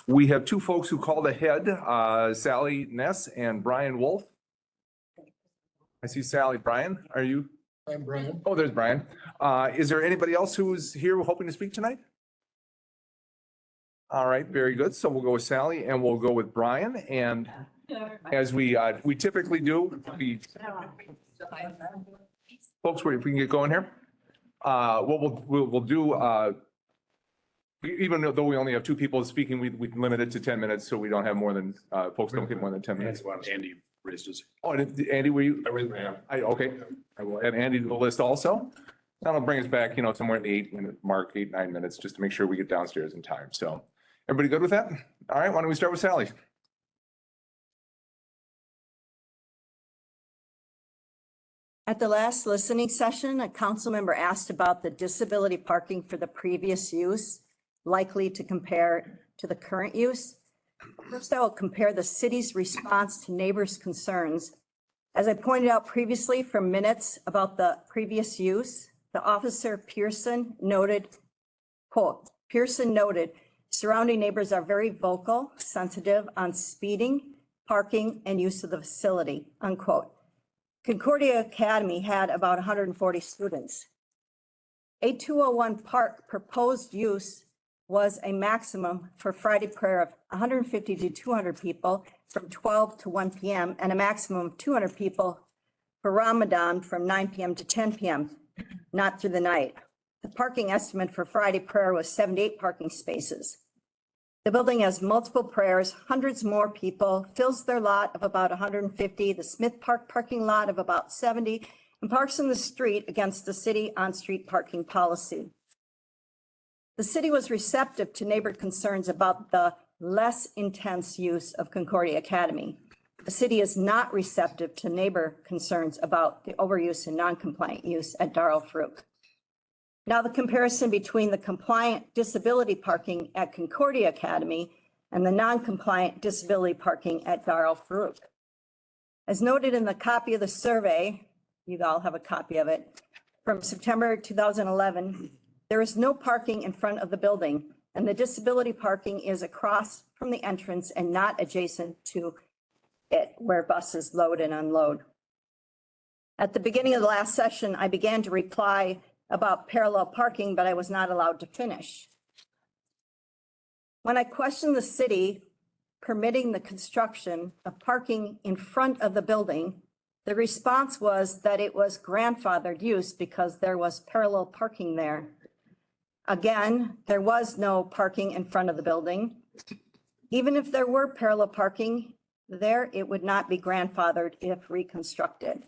we have two folks who called ahead, Sally Ness and Brian Wolf. I see Sally. Brian, are you? I'm Brian. Oh, there's Brian. Is there anybody else who's here hoping to speak tonight? All right, very good. So we'll go with Sally and we'll go with Brian. And as we typically do, folks, if we can get going here. What we'll do, even though we only have two people speaking, we limit it to 10 minutes so we don't have more than, folks don't get more than 10 minutes. Andy raised his. Oh, Andy, were you? I raised my hand. Okay, I will add Andy to the list also. That'll bring us back, somewhere in the 8-minute mark, 9 minutes, just to make sure we get downstairs in time. So everybody good with that? All right, why don't we start with Sally? At the last listening session, a council member asked about the disability parking for the previous use, likely to compare to the current use. First, I will compare the city's response to neighbors' concerns. As I pointed out previously from minutes about the previous use, the officer Pearson noted, quote, Pearson noted, surrounding neighbors are very vocal, sensitive on speeding, parking, and use of the facility, unquote. Concordia Academy had about 140 students. A 201 Park proposed use was a maximum for Friday prayer of 150 to 200 people from 12 to 1 p.m. and a maximum of 200 people for Ramadan from 9 p.m. to 10 p.m., not through the night. The parking estimate for Friday prayer was 78 parking spaces. The building has multiple prayers, hundreds more people, fills their lot of about 150, the Smith Park parking lot of about 70, and parks in the street against the city on-street parking policy. The city was receptive to neighbor concerns about the less intense use of Concordia Academy. The city is not receptive to neighbor concerns about the overuse and non-compliant use at Dar el-Farouk. Now the comparison between the compliant disability parking at Concordia Academy and the non-compliant disability parking at Dar el-Farouk. As noted in the copy of the survey, you all have a copy of it, from September 2011, there is no parking in front of the building, and the disability parking is across from the entrance and not adjacent to it where buses load and unload. At the beginning of the last session, I began to reply about parallel parking, but I was not allowed to finish. When I questioned the city permitting the construction of parking in front of the building, the response was that it was grandfathered use because there was parallel parking there. Again, there was no parking in front of the building. Even if there were parallel parking there, it would not be grandfathered if reconstructed.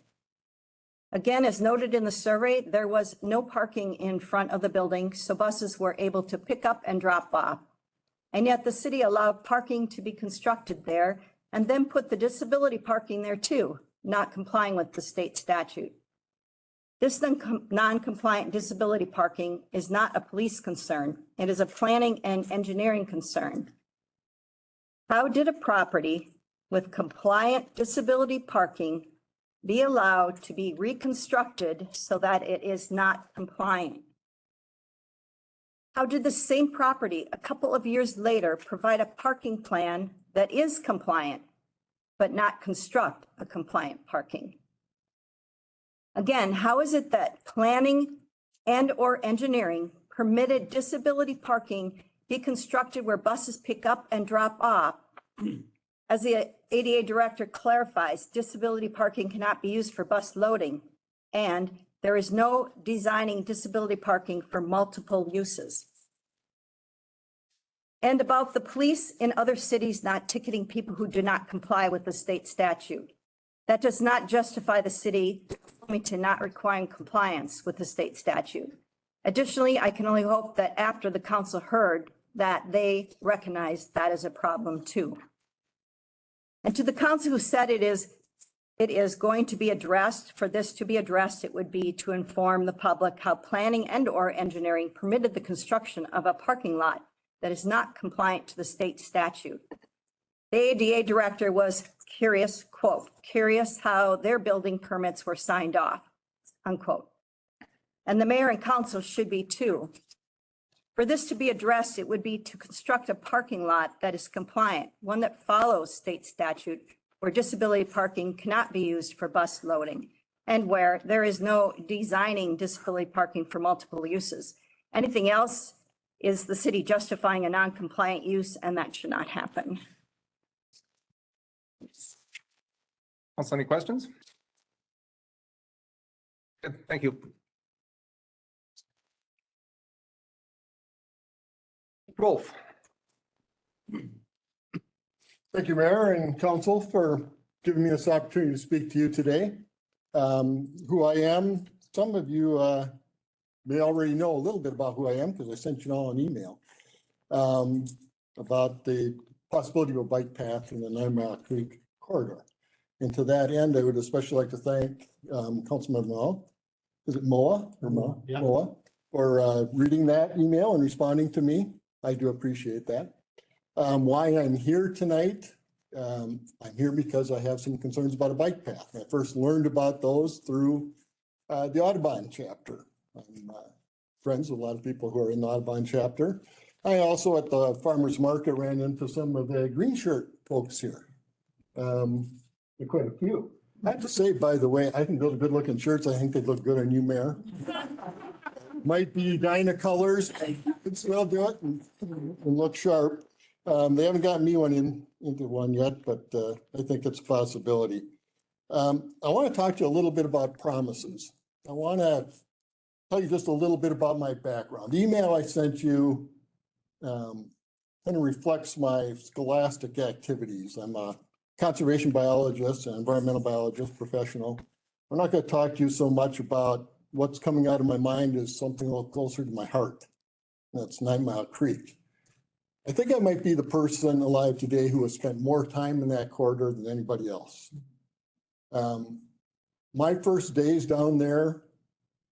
Again, as noted in the survey, there was no parking in front of the building, so buses were able to pick up and drop off. And yet the city allowed parking to be constructed there and then put the disability parking there too, not complying with the state statute. This non-compliant disability parking is not a police concern. It is a planning and engineering concern. How did a property with compliant disability parking be allowed to be reconstructed so that it is not compliant? How did the same property a couple of years later provide a parking plan that is compliant, but not construct a compliant parking? Again, how is it that planning and/or engineering permitted disability parking be constructed where buses pick up and drop off? As the ADA director clarifies, disability parking cannot be used for bus loading, and there is no designing disability parking for multiple uses. And about the police in other cities not ticketing people who do not comply with the state statute. That does not justify the city of Bloomington not requiring compliance with the state statute. Additionally, I can only hope that after the council heard that they recognize that is a problem too. And to the council who said it is going to be addressed, for this to be addressed, it would be to inform the public how planning and/or engineering permitted the construction of a parking lot that is not compliant to the state statute. The ADA director was curious, quote, curious how their building permits were signed off, unquote. And the mayor and council should be too. For this to be addressed, it would be to construct a parking lot that is compliant, one that follows state statute, where disability parking cannot be used for bus loading, and where there is no designing disability parking for multiple uses. Anything else is the city justifying a non-compliant use, and that should not happen. Council, any questions? Good, thank you. Rolf. Thank you, Mayor and Council, for giving me this opportunity to speak to you today. Who I am, some of you may already know a little bit about who I am because I sent you all an email about the possibility of a bike path in the 9 Mile Creek corridor. And to that end, I would especially like to thank Councilman Moa. Is it Moa or Moa? Yeah. Moa, for reading that email and responding to me. I do appreciate that. Why I'm here tonight, I'm here because I have some concerns about a bike path. I first learned about those through the Audubon chapter. I'm friends with a lot of people who are in the Audubon chapter. I also at the farmer's market ran into some of the green shirt folks here. Quite a few. I have to say, by the way, I think those are good looking shirts. I think they'd look good on you, Mayor. Might be Dyna colors. Could still do it and look sharp. They haven't gotten me into one yet, but I think it's a possibility. I want to talk to you a little bit about promises. I want to tell you just a little bit about my background. The email I sent you kind of reflects my scholastic activities. I'm a conservation biologist and environmental biologist professional. I'm not going to talk to you so much about what's coming out of my mind is something a little closer to my heart. That's 9 Mile Creek. I think I might be the person alive today who has spent more time in that corridor than anybody else. My first days down there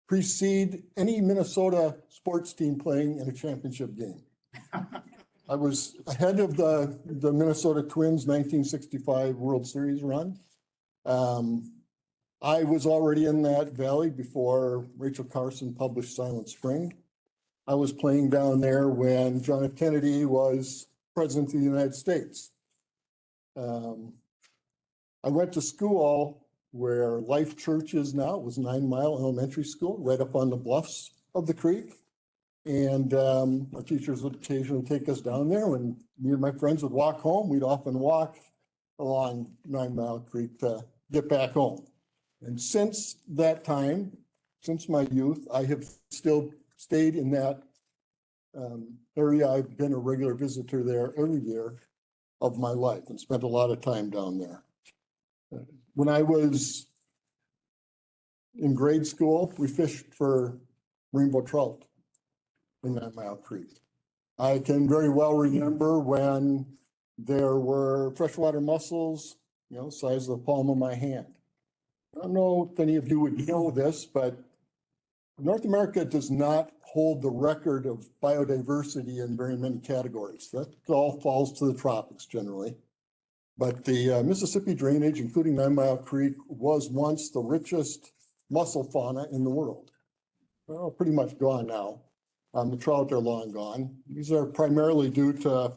precede any Minnesota sports team playing in a championship game. I was ahead of the Minnesota Twins 1965 World Series run. I was already in that valley before Rachel Carson published Silent Spring. I was playing down there when John F. Kennedy was president of the United States. I went to school where Life Church is now. It was 9 Mile Elementary School, right up on the bluffs of the creek. And our teachers would occasionally take us down there. When me and my friends would walk home, we'd often walk along 9 Mile Creek to get back home. And since that time, since my youth, I have still stayed in that area. I've been a regular visitor there every year of my life and spent a lot of time down there. When I was in grade school, we fished for rainbow trout in 9 Mile Creek. I can very well remember when there were freshwater mussels, size of the palm of my hand. I don't know if any of you would know this, but North America does not hold the record of biodiversity in very many categories. That all falls to the tropics generally. But the Mississippi drainage, including 9 Mile Creek, was once the richest mussel fauna in the world. Well, pretty much gone now. The trout are long gone. These are primarily due to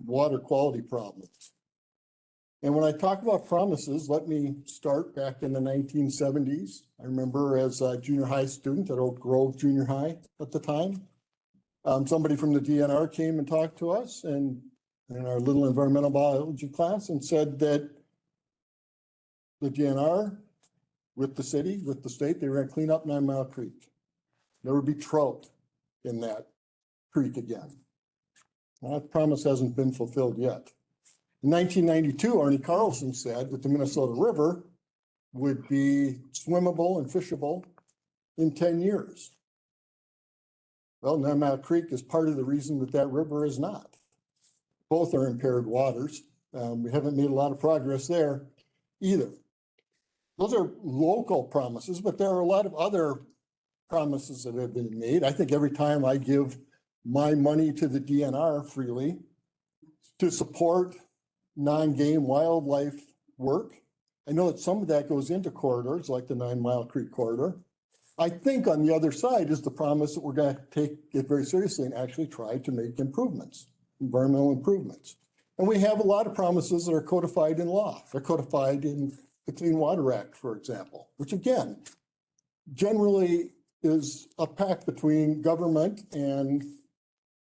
water quality problems. And when I talk about promises, let me start back in the 1970s. I remember as a junior high student at Oak Grove Junior High at the time, somebody from the DNR came and talked to us and in our little environmental biology class and said that the DNR with the city, with the state, they were going to clean up 9 Mile Creek. There would be trout in that creek again. Well, that promise hasn't been fulfilled yet. In 1992, Arnie Carlson said that the Minnesota River would be swimmable and fishable in 10 years. Well, 9 Mile Creek is part of the reason that that river is not. Both are impaired waters. We haven't made a lot of progress there either. Those are local promises, but there are a lot of other promises that have been made. I think every time I give my money to the DNR freely to support non-game wildlife work, I know that some of that goes into corridors like the 9 Mile Creek corridor. I think on the other side is the promise that we're going to take it very seriously and actually try to make improvements, environmental improvements. And we have a lot of promises that are codified in law. They're codified in the Clean Water Act, for example, which again, generally is a pact between government and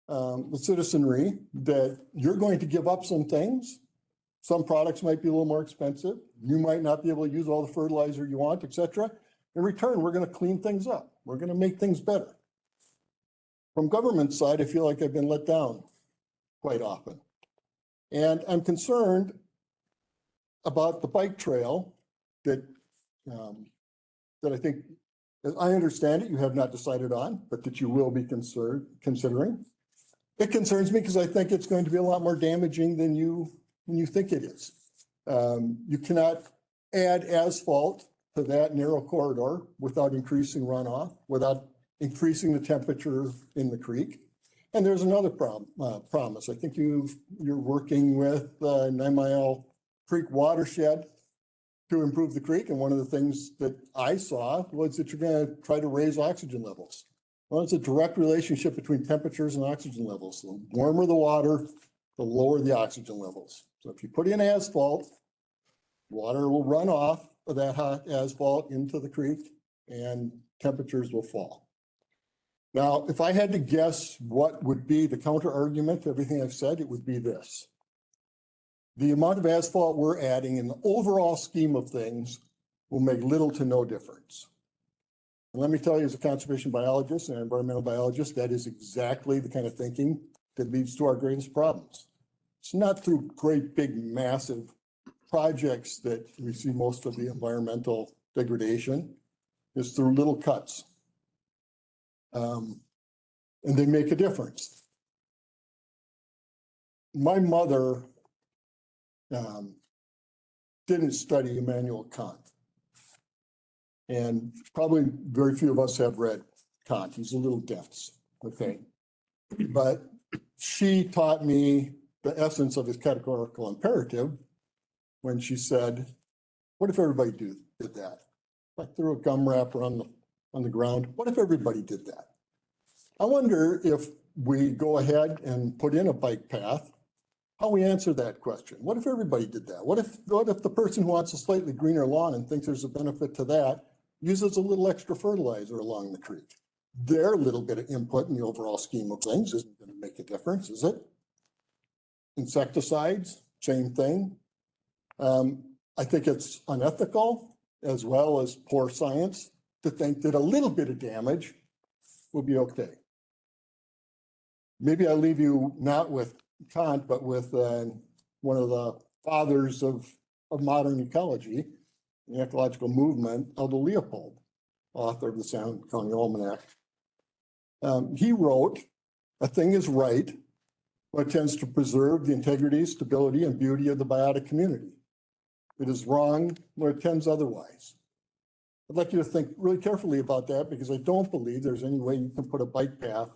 the citizenry that you're going to give up some things. Some products might be a little more expensive. You might not be able to use all the fertilizer you want, et cetera. In return, we're going to clean things up. We're going to make things better. From government side, I feel like I've been let down quite often. And I'm concerned about the bike trail that I think, as I understand it, you have not decided on, but that you will be considering. It concerns me because I think it's going to be a lot more damaging than you think it is. You cannot add asphalt to that narrow corridor without increasing runoff, without increasing the temperature in the creek. And there's another promise. I think you're working with 9 Mile Creek watershed to improve the creek. And one of the things that I saw was that you're going to try to raise oxygen levels. Well, it's a direct relationship between temperatures and oxygen levels. The warmer the water, the lower the oxygen levels. So if you put in asphalt, water will run off of that hot asphalt into the creek and temperatures will fall. Now, if I had to guess what would be the counter argument to everything I've said, it would be this. The amount of asphalt we're adding in the overall scheme of things will make little to no difference. And let me tell you, as a conservation biologist and an environmental biologist, that is exactly the kind of thinking that leads to our greatest problems. It's not through great, big, massive projects that we see most of the environmental degradation. It's through little cuts. And they make a difference. My mother didn't study Immanuel Kant. And probably very few of us have read Kant. He's a little dense, okay? But she taught me the essence of his categorical imperative when she said, what if everybody did that? Like threw a gum wrapper on the ground. What if everybody did that? I wonder if we go ahead and put in a bike path, how we answer that question. What if everybody did that? What if the person who wants a slightly greener lawn and thinks there's a benefit to that uses a little extra fertilizer along the creek? Their little bit of input in the overall scheme of things isn't going to make a difference, is it? Insecticides, same thing. I think it's unethical as well as poor science to think that a little bit of damage will be okay. Maybe I'll leave you not with Kant, but with one of the fathers of modern ecology, the ecological movement, Aldo Leopold, author of the Sound County Almanac. He wrote, "A thing is right when it tends to preserve the integrity, stability, and beauty of the biotic community. It is wrong when it tends otherwise." I'd like you to think really carefully about that because I don't believe there's any way you can put a bike path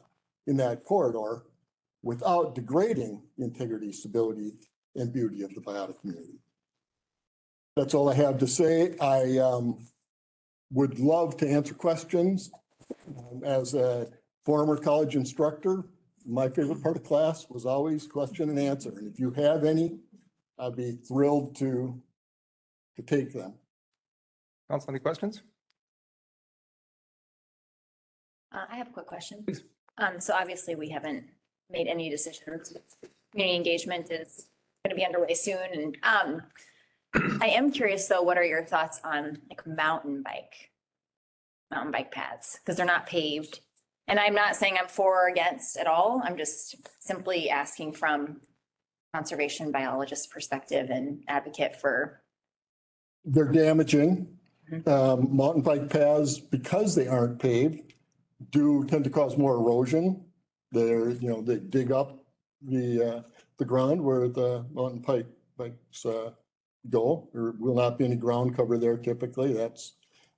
in that corridor without degrading the integrity, stability, and beauty of the biotic community. That's all I have to say. I would love to answer questions. As a former college instructor, my favorite part of class was always question and answer. And if you have any, I'd be thrilled to take them. Council, any questions? I have a quick question. Please. So obviously we haven't made any decisions. Community engagement is going to be underway soon. And I am curious though, what are your thoughts on like mountain bike paths? Because they're not paved. And I'm not saying I'm for or against at all. I'm just simply asking from conservation biologist perspective and advocate for. They're damaging. Mountain bike paths, because they aren't paved, do tend to cause more erosion. They dig up the ground where the mountain bikes go. There will not be any ground cover there typically.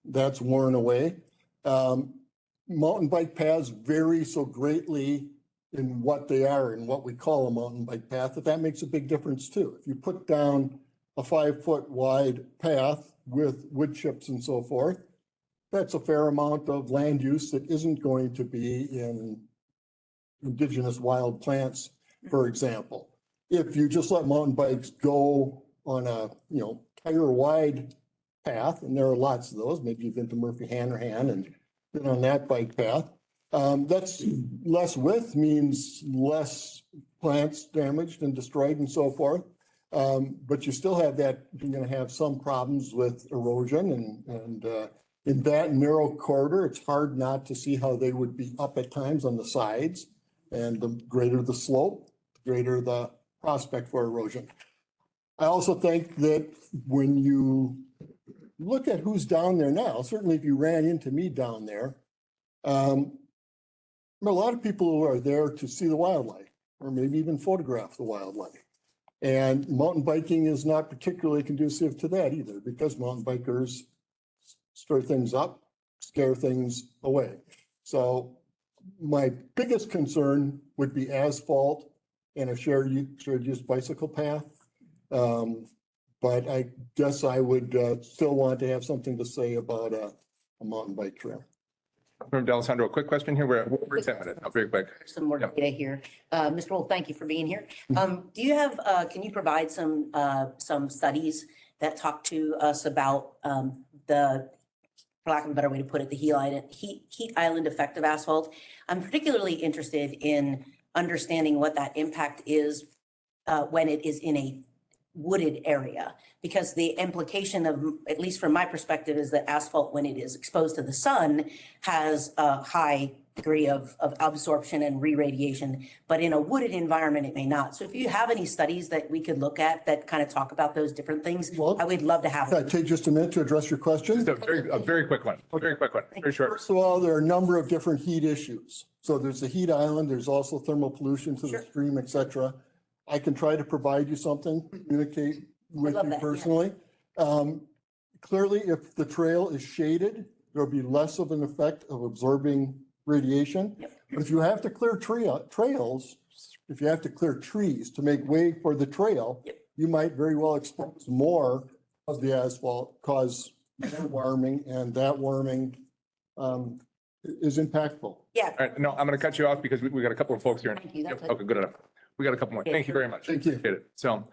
That's worn away. Mountain bike paths vary so greatly in what they are and what we call a mountain bike path that makes a big difference too. If you put down a 5-foot wide path with wood chips and so forth, that's a fair amount of land use that isn't going to be in indigenous wild plants, for example. If you just let mountain bikes go on a, tire wide path, and there are lots of those, maybe you've been to Murphy Hanrahan and been on that bike path. That's less width means less plants damaged and destroyed and so forth. But you still have that, you're going to have some problems with erosion and in that narrow corridor, it's hard not to see how they would be up at times on the sides. And the greater the slope, the greater the prospect for erosion. I also think that when you look at who's down there now, certainly if you ran into me down there, there are a lot of people who are there to see the wildlife or maybe even photograph the wildlife. And mountain biking is not particularly conducive to that either, because mountain bikers stir things up, scare things away. So my biggest concern would be asphalt and a shared use bicycle path. But I guess I would still want to have something to say about a mountain bike trail. From D'Alessandro, a quick question here. We're 10 minutes, very quick. Some more Yep. data here. Mr. Wolf, thank you for being here. Do you have, can you provide some studies that talk to us about the, for lack of a better way to put it, the heat island effect of asphalt? I'm particularly interested in understanding what that impact is when it is in a wooded area, because the implication of, at least from my perspective, is that asphalt, when it is exposed to the sun, has a high degree of absorption and re-radiation, but in a wooded environment, it may not. So if you have any studies that we could look at that kind of talk about those different things, Well, I would love to have Can I them. take just a minute to address your question? Just a very quick one, very short. First of all, there are a number of different heat issues. So there's the heat island, there's also thermal pollution to the Sure. stream, et cetera. I can try to provide you something, communicate with love you that, yeah. personally. Clearly, if the trail is shaded, there'll be less of an effect of absorbing radiation. Yep. But if you have to clear trails, if you have to clear trees to make way for the trail, Yep. you might very well expose more of the asphalt, cause more warming, and that warming is impactful. Yeah, All right, no, I'm going to cut you off because we got a couple of folks here. Thank you, that's Yep, okay, good enough. We got a couple more. Thank you very much. Thank you. Appreciate it. So,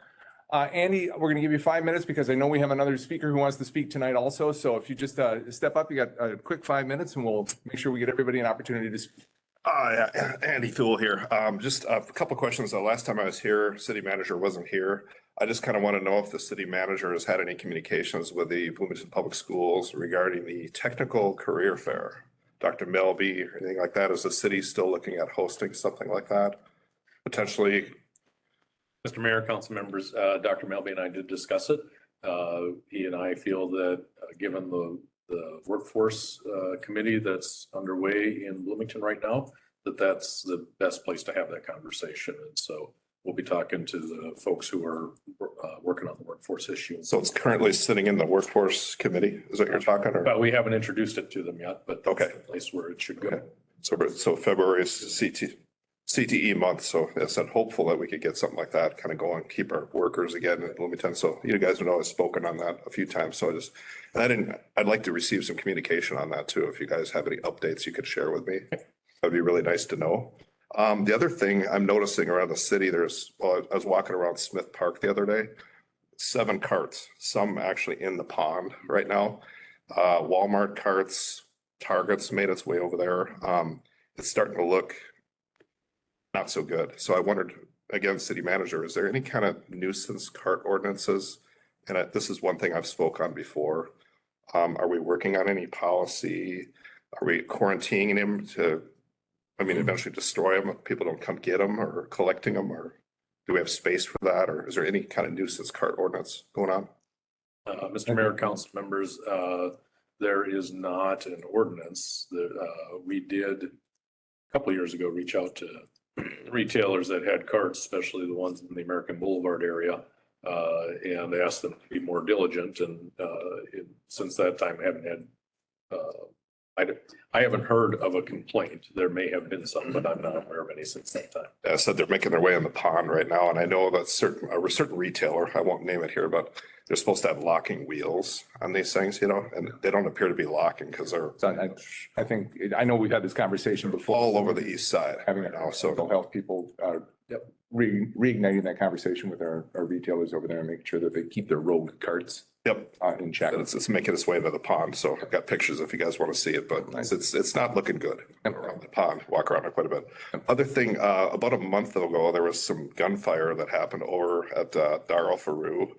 Andy, we're going to give you 5 minutes because I know we have another speaker who wants to speak tonight also. So if you just step up, you got a quick 5 minutes and we'll make sure we get everybody an opportunity to speak. Yeah, Andy Thule here. Just a couple of questions. The last time I was here, city manager wasn't here. I just kind of want to know if the city manager has had any communications with the Bloomington Public Schools regarding the technical career fair. Dr. Melby or anything like that. Is the city still looking at hosting something like that? Potentially. Mr. Mayor, council members, Dr. Melby and I did discuss it. He and I feel that given the workforce committee that's underway in Bloomington right now, that's the best place to have that conversation. And so we'll be talking to the folks who are working on the workforce issue. So it's currently sitting in the workforce committee. Is that what you're talking or? But we haven't introduced it to them yet, but that's Okay. the place where it should go. Okay. So February is CTE month. So I said hopeful that we could get something like that kind of going, keep our workers again in Bloomington. So you guys know I've spoken on that a few times. So I'd like to receive some communication on that too. If you guys have any updates you could share with me, that'd be really nice to know. The other thing I'm noticing around the city, I was walking around Smith Park the other day, 7 carts, some actually in the pond right now. Walmart carts, Target's made its way over there. It's starting to look not so good. So I wondered, again, city manager, is there any kind of nuisance cart ordinances? And this is one thing I've spoke on before. Are we working on any policy? Are we quarantining them to, eventually destroy them if people don't come get them, or collecting them, or do we have space for that? Or is there any kind of nuisance cart ordinance going on? Mr. Mayor, council members, there is not an ordinance that we did a couple of years ago reach out to retailers that had carts, especially the ones in the American Boulevard area, and asked them to be more diligent. And since that time, I I haven't heard of a complaint. There may have been some, but I'm not aware of any since that time. I said they're making their way in the pond right now, and I know that a certain retailer, I won't name it here, but they're supposed to have locking wheels on these things, and they don't appear to be locking because they're So I think, I know we've had this conversation before. all over the east side. Having right it now, now, so so health people, reigniting that conversation with our retailers over there and making sure that they keep their rogue carts yep. in check. It's making its way into the pond, so I've got pictures if you guys want to see it, but it's not looking good around the pond. Walk around it quite a bit. Other thing, about a month ago, there was some gunfire that happened over at Dar El Farouk.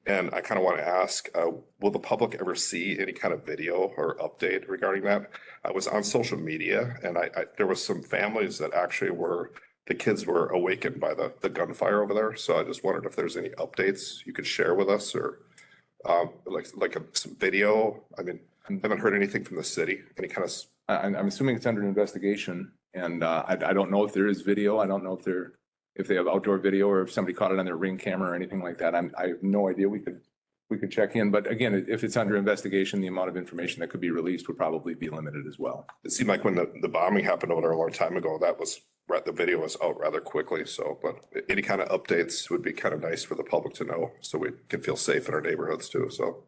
And I kind of want to ask, will the public ever see any kind of video or update regarding that? I was on social media and there was some families that actually the kids were awakened by the gunfire over there. So I just wondered if there's any updates you could share with us or some video. I mean, I haven't heard anything from the city, any kind of. I'm assuming it's under investigation and I don't know if there is video. I don't know if they have outdoor video or if somebody caught it on their Ring camera or anything like that. I have no idea. We could check in, but again, if it's under investigation, the amount of information that could be released would probably be limited as well. It seemed like when the bombing happened over there a long time ago, the video was out rather quickly. So, but any kind of updates would be kind of nice for the public to know so we can feel safe in our neighborhoods too. So.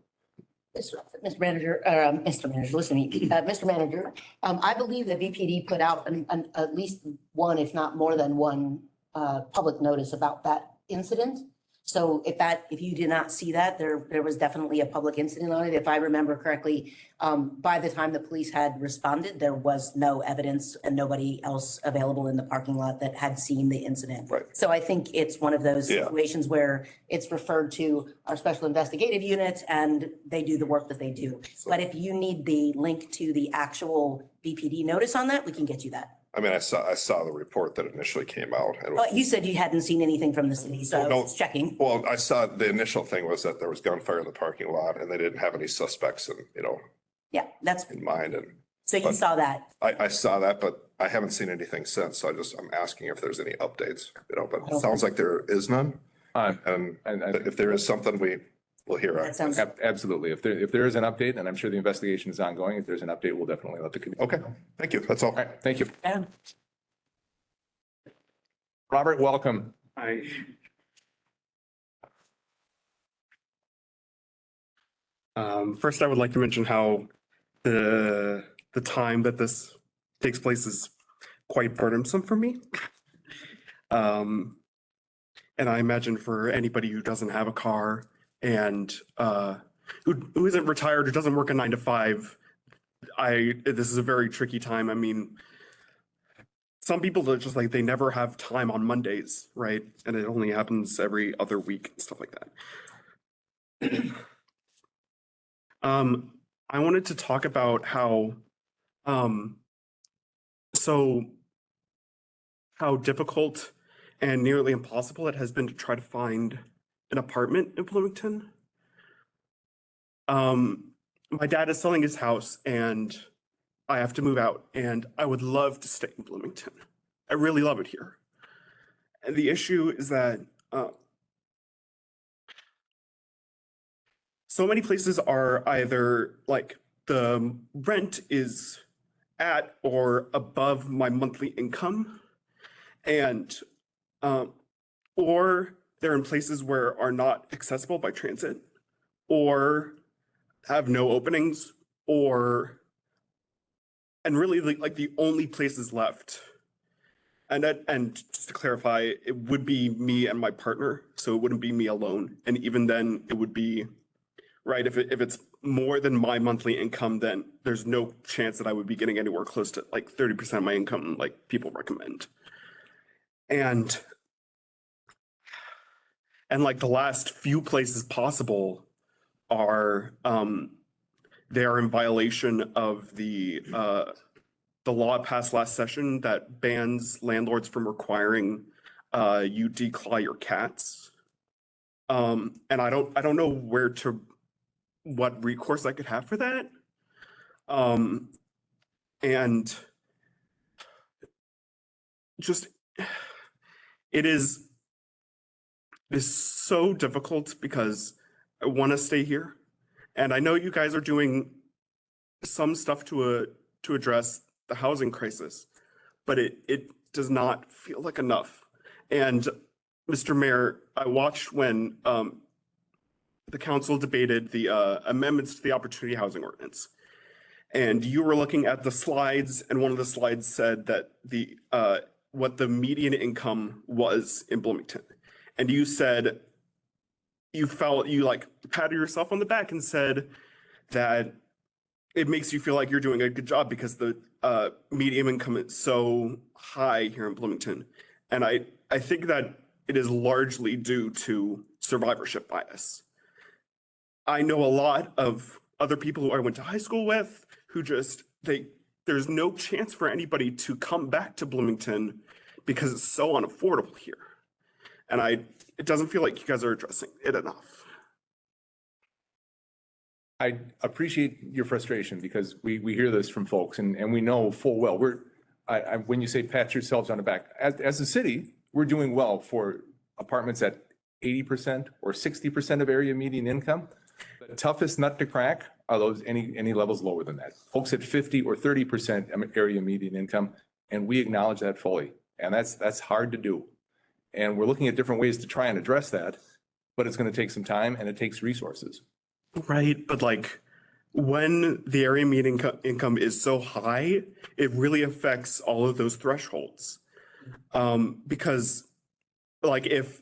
Mr. Manager, listen to me. Mr. Manager, I believe that VPD put out at least one, if not more than one, public notice about that incident. So if you did not see that, there was definitely a public incident on it. If I remember correctly, by the time the police had responded, there was no evidence and nobody else available in the parking lot that had seen the incident. Right. So I think it's one of those Yeah. situations where it's referred to our special investigative unit and they do the work that they do. But if you need the link to the actual BPD notice on that, we can get you that. I mean, I saw the report that initially came out. And Well, you said you hadn't seen anything from the city, so I No. was checking. well, I saw the initial thing was that there was gunfire in the parking lot and they didn't have any suspects Yeah, that's, in mind. And so you but- saw that. I saw that, but I haven't seen anything since. So I'm asking if there's any updates, but it sounds like there is none. And And if there is something, we'll hear That it. sounds, absolutely. If there is an update, and I'm sure the investigation is ongoing, if there's an update, we'll definitely let the community. Okay, thank you. That's all. All right, thank you. yeah. Robert, welcome. Hi. First, I would like to mention how the time that this takes place is quite burdensome for me. And I imagine for anybody who doesn't have a car and who isn't retired or doesn't work a 9 to 5, this is a very tricky time. I mean, some people are just like, they never have time on Mondays, right? And it only happens every other week and stuff like that. I wanted to talk about how difficult and nearly impossible it has been to try to find an apartment in Bloomington. My dad is selling his house and I have to move out, and I would love to stay in Bloomington. I really love it here. And the issue is that so many places are either like the rent is at or above my monthly income, and or they're in places where are not accessible by transit, or have no openings, and really like the only places left. And just to clarify, it would be me and my partner, so it wouldn't be me alone. And even then, it would be right if it's more than my monthly income, then there's no chance that I would be getting anywhere close to like 30% of my income, like people recommend. And like the last few places possible are they are in violation of the law passed last session that bans landlords from requiring you declaw your cats. And I don't know what recourse I could have for that. And just it is so difficult because I want to stay here. And I know you guys are doing some stuff to to address the housing crisis, but it does not feel like enough. And Mr. Mayor, I watched when the council debated the amendments to the Opportunity Housing Ordinance. And you were looking at the slides, and one of the slides said that the what the median income was in Bloomington. And you said you felt you like patted yourself on the back and said that it makes you feel like you're doing a good job because the median income is so high here in Bloomington. And I think that it is largely due to survivorship bias. I know a lot of other people who I went to high school with who just, there's no chance for anybody to come back to Bloomington because it's so unaffordable here. And it doesn't feel like you guys are addressing it enough. I appreciate your frustration because we hear this from folks and we know full well, when you say pat yourselves on the back, as a city, we're doing well for apartments at 80% or 60% of area median income. The toughest nut to crack are those any levels lower than that. Folks at 50 or 30% area median income, and we acknowledge that fully. And that's hard to do. And we're looking at different ways to try and address that, but it's going to take some time and it takes resources. Right, but like when the area median income is so high, it really affects all of those thresholds. Because like if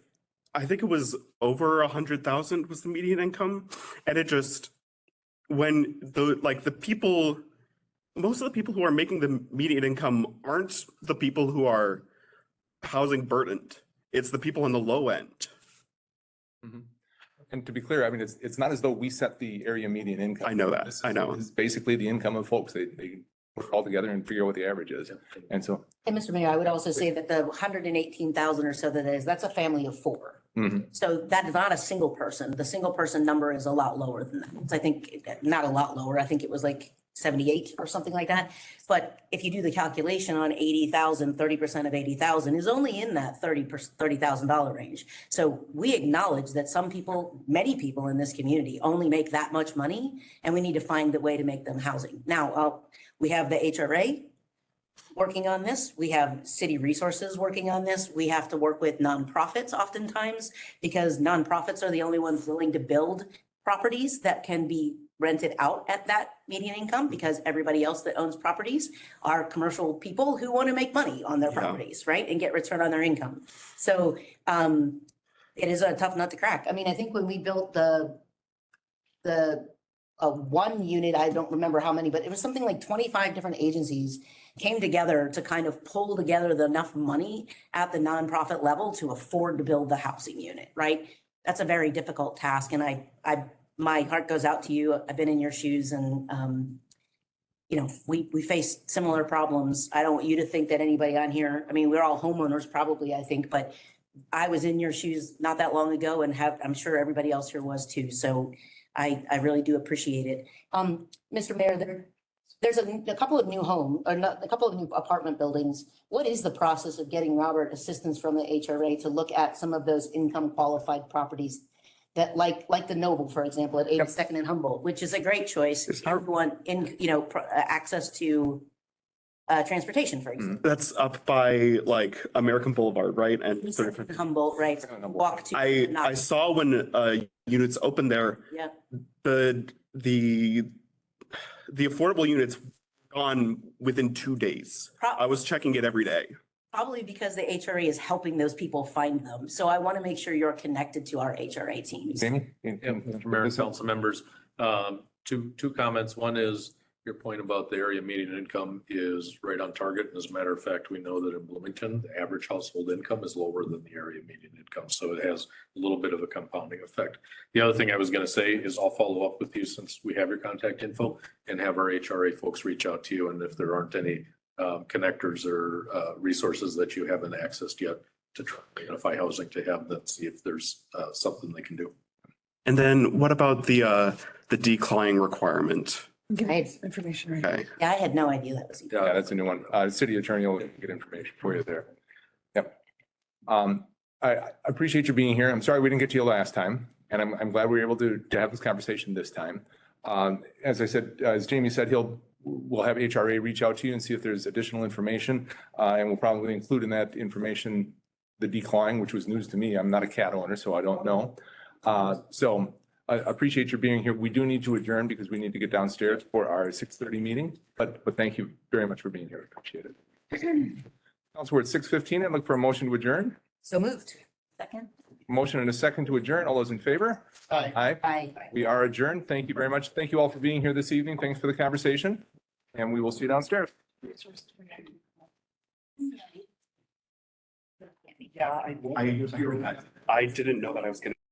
I think it was over 100,000 was the median income, and it just when the people, most of the people who are making the median income aren't the people who are housing burdened. It's the people on the low end. Mm-hmm. And to be clear, I mean, it's not as though we set the area median income. I know that. I know. It's basically the income of folks. They put it all together and figure out what the average is. And so. And Mr. Mayor, I would also say that the 118,000 or so that is, that's a family of four. Mhm. So that is not a single person. The single person number is a lot lower than that. I think, not a lot lower. I think it was like 78 or something like that. But if you do the calculation on 80,000, 30% of 80,000 is only in that $30,000 range. So we acknowledge that some people, many people in this community only make that much money, and we need to find a way to make them housing. Now, we have the HRA working on this. We have city resources working on this. We have to work with nonprofits oftentimes because nonprofits are the only ones willing to build properties that can be rented out at that median income, because everybody else that owns properties are commercial people who want to make money on their properties, right? And get return on their income. So it is a tough nut to crack. I mean, I think when we built the one unit, I don't remember how many, but it was something like 25 different agencies came together to kind of pull together enough money at the nonprofit level to afford to build the housing unit, right? That's a very difficult task. And my heart goes out to you. I've been in your shoes and, we face similar problems. I don't want you to think that anybody on here, I mean, we're all homeowners probably, I think, but I was in your shoes not that long ago and I'm sure everybody else here was too. So I really do appreciate it. Mr. Mayor, there's a couple of new a couple of new apartment buildings. What is the process of getting Robert assistance from the HRA to look at some of those income qualified properties that like the Noble, for example, at 82nd and Humboldt, which is a great choice. If you want access to transportation, for example. That's up by like American Boulevard, right? And 82nd Humboldt, right? Walk to. I saw when units opened there. Yeah. The affordable units gone within 2 days. I was checking it every day. Probably because the HRA is helping those people find them. So I want to make sure you're connected to our HRA teams. Jamie? Mr. Mayor and council members, two comments. One is your point about the area median income is right on target. And as a matter of fact, we know that in Bloomington, the average household income is lower than the area median income. So it has a little bit of a compounding effect. The other thing I was going to say is I'll follow up with you since we have your contact info and have our HRA folks reach out to you. And if there aren't any connectors or resources that you haven't accessed yet to try to identify housing to have them, see if there's something they can do. And then what about the decline requirement? Information. Okay. Yeah, I had no idea that was. Yeah, that's a new one. The city attorney will get information for you there. Yep. I appreciate you being here. I'm sorry we didn't get to you last time, and I'm glad we were able to have this conversation this time. As I said, as Jamie said, he'll we'll have HRA reach out to you and see if there's additional information. And we'll probably include in that information the decline, which was news to me. I'm not a cat owner, so I don't know. So I appreciate your being here. We do need to adjourn because we need to get downstairs for our 6:30 meeting, but thank you very much for being here. Appreciate it. Council, we're at 6:15. I'd look for a motion to adjourn. So moved. Second? Motion and a second to adjourn. All those in favor? Aye. Aye. We are adjourned. Thank you very much. Thank you all for being here this evening. Thanks for the conversation. And we will see you downstairs. Yeah, I didn't know that I was gonna.